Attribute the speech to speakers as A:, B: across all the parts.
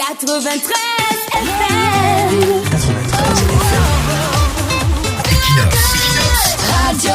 A: 93 FM.
B: 93 FM. Equinox
A: Radio.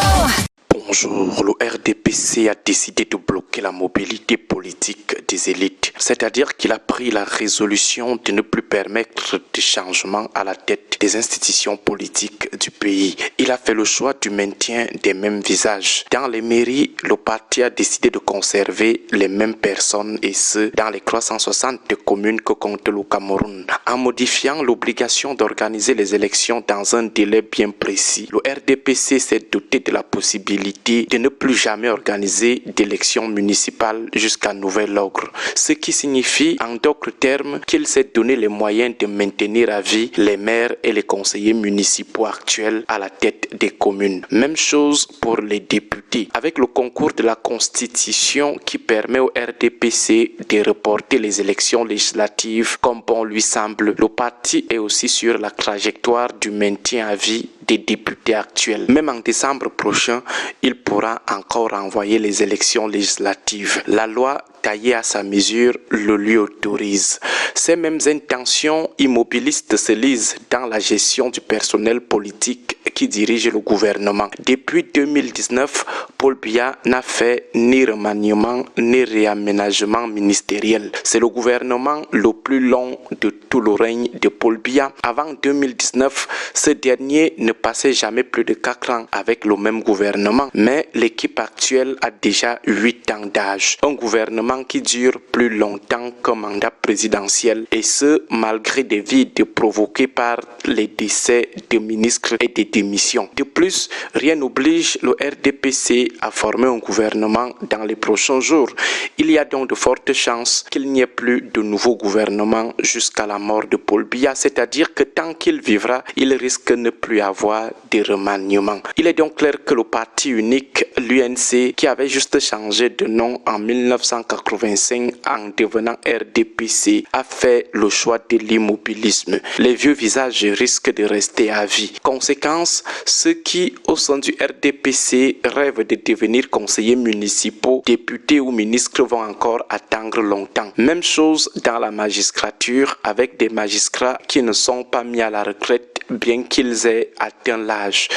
C: Bonjour, le RDPC a décidé de bloquer la mobilité politique des élites, c'est-à-dire qu'il a pris la résolution de ne plus permettre de changements à la tête des institutions politiques du pays. Il a fait le choix du maintien des mêmes visages. Dans les mairies, le parti a décidé de conserver les mêmes personnes et ce, dans les 360 communes que compte le Cameroun. En modifiant l'obligation d'organiser les élections dans un délai bien précis, le RDPC s'est doté de la possibilité de ne plus jamais organiser d'élections municipales jusqu'à nouvel ordre. Ce qui signifie en d'autres termes qu'il s'est donné les moyens de maintenir à vie les maires et les conseillers municipaux actuels à la tête des communes. Même chose pour les députés. Avec le concours de la Constitution qui permet au RDPC de reporter les élections législatives comme bon lui semble, le parti est aussi sur la trajectoire du maintien à vie des députés actuels. Même en décembre prochain, il pourra encore renvoyer les élections législatives. La loi taillée à sa mesure le lui autorise. Ces mêmes intentions immobilistes se lisent dans la gestion du personnel politique qui dirige le gouvernement. Depuis 2019, Paul Biya n'a fait ni remaniement ni réaménagement ministériel. C'est le gouvernement le plus long de tout le règne de Paul Biya. Avant 2019, ce dernier ne passait jamais plus de 4 ans avec le même gouvernement, mais l'équipe actuelle a déjà 8 ans d'âge. Un gouvernement qui dure plus longtemps qu'un mandat présidentiel, et ce, malgré des vides provoqués par les décès de ministres et des démissions. De plus, rien n'oblige le RDPC à former un gouvernement dans les prochains jours. Il y a donc de fortes chances qu'il n'y ait plus de nouveau gouvernement jusqu'à la mort de Paul Biya, c'est-à-dire que tant qu'il vivra, il risque de ne plus avoir de remaniement. Il est donc clair que le parti unique, l'UNC, qui avait juste changé de nom en 1985 en devenant RDPC, a fait le choix de l'immobilisme. Les vieux visages risquent de rester à vie. Conséquence, ceux qui, au sein du RDPC, rêvent de devenir conseillers municipaux, députés ou ministres vont encore attendre longtemps. Même chose dans la magistrature, avec des magistrats qui ne sont pas mis à la retraite bien qu'ils aient atteint l'âge.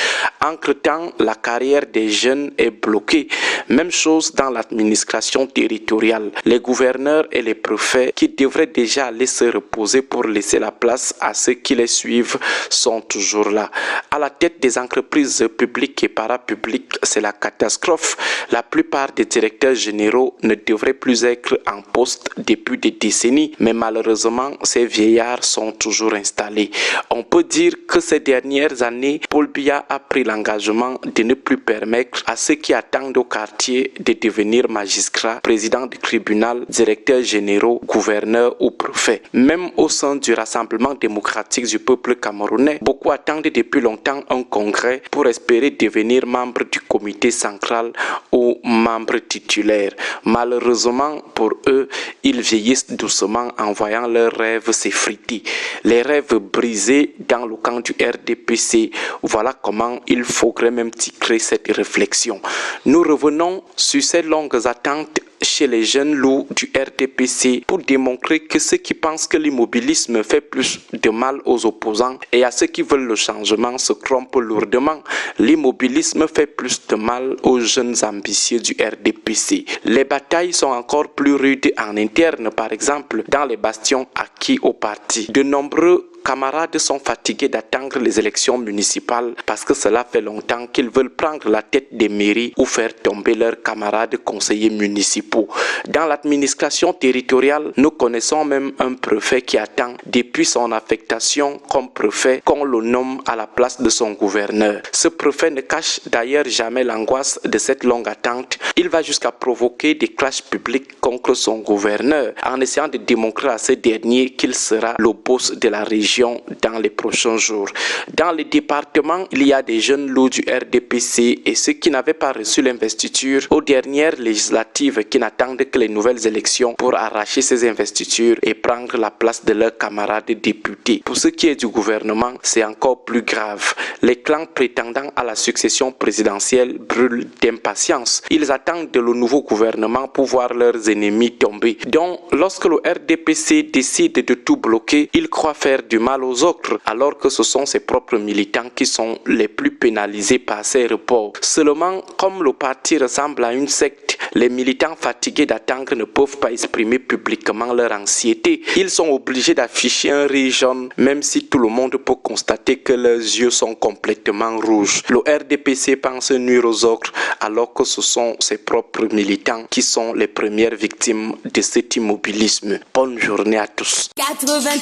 C: Entre-temps, la carrière des jeunes est bloquée. Même chose dans l'administration territoriale. Les gouverneurs et les préfets qui devraient déjà aller se reposer pour laisser la place à ceux qui les suivent sont toujours là. À la tête des entreprises publiques et parapubliques, c'est la catastrophe. La plupart des directeurs généraux ne devraient plus être en poste depuis des décennies, mais malheureusement, ces vieillards sont toujours installés. On peut dire que ces dernières années, Paul Biya a pris l'engagement de ne plus permettre à ceux qui attendent au quartier de devenir magistrats, présidents du tribunal, directeurs généraux, gouverneurs ou préfets. Même au sein du Rassemblement démocratique du peuple camerounais, beaucoup attendent depuis longtemps un congrès pour espérer devenir membre du comité central ou membre titulaire. Malheureusement pour eux, ils vieillissent doucement en voyant leurs rêves s'effriter. Les rêves brisés dans le camp du RDPC, voilà comment il faudrait même tirer cette réflexion. Nous revenons sur ces longues attentes chez les jeunes loups du RDPC pour démontrer que ceux qui pensent que l'immobilisme fait plus de mal aux opposants et à ceux qui veulent le changement se trompent lourdement. L'immobilisme fait plus de mal aux jeunes ambitieux du RDPC. Les batailles sont encore plus rudes en interne, par exemple dans les bastions acquis au parti. De nombreux camarades sont fatigués d'attendre les élections municipales parce que cela fait longtemps qu'ils veulent prendre la tête des mairies ou faire tomber leurs camarades conseillers municipaux. Dans l'administration territoriale, nous connaissons même un préfet qui attend depuis son affectation comme préfet qu'on le nomme à la place de son gouverneur. Ce préfet ne cache d'ailleurs jamais l'angoisse de cette longue attente. Il va jusqu'à provoquer des clashs publics contre son gouverneur en essayant de démontrer à ce dernier qu'il sera le boss de la région. décision dans les prochains jours. Dans les départements, il y a des jeunes loups du RDPC et ceux qui n'avaient pas reçu l'investiture aux dernières législatives qui n'attendent que les nouvelles élections pour arracher ces investitures et prendre la place de leurs camarades députés. Pour ce qui est du gouvernement, c'est encore plus grave. Les clans prétendant à la succession présidentielle brûlent d'impatience. Ils attendent de le nouveau gouvernement pour voir leurs ennemis tomber. Donc, lorsque le RDPC décide de tout bloquer, il croit faire du mal aux autres, alors que ce sont ses propres militants qui sont les plus pénalisés par ces reports. Seulement, comme le parti ressemble à une secte, les militants fatigués d'attendre ne peuvent pas exprimer publiquement leur anxiété. Ils sont obligés d'afficher un riz jaune, même si tout le monde peut constater que leurs yeux sont complètement rouges. Le RDPC pense nuire aux autres, alors que ce sont ses propres militants qui sont les premières victimes de cet immobilisme. Bonne journée à tous.
A: 93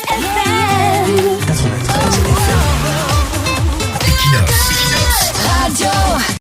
A: FM.
B: 93 FM. Equinox.
A: Radio.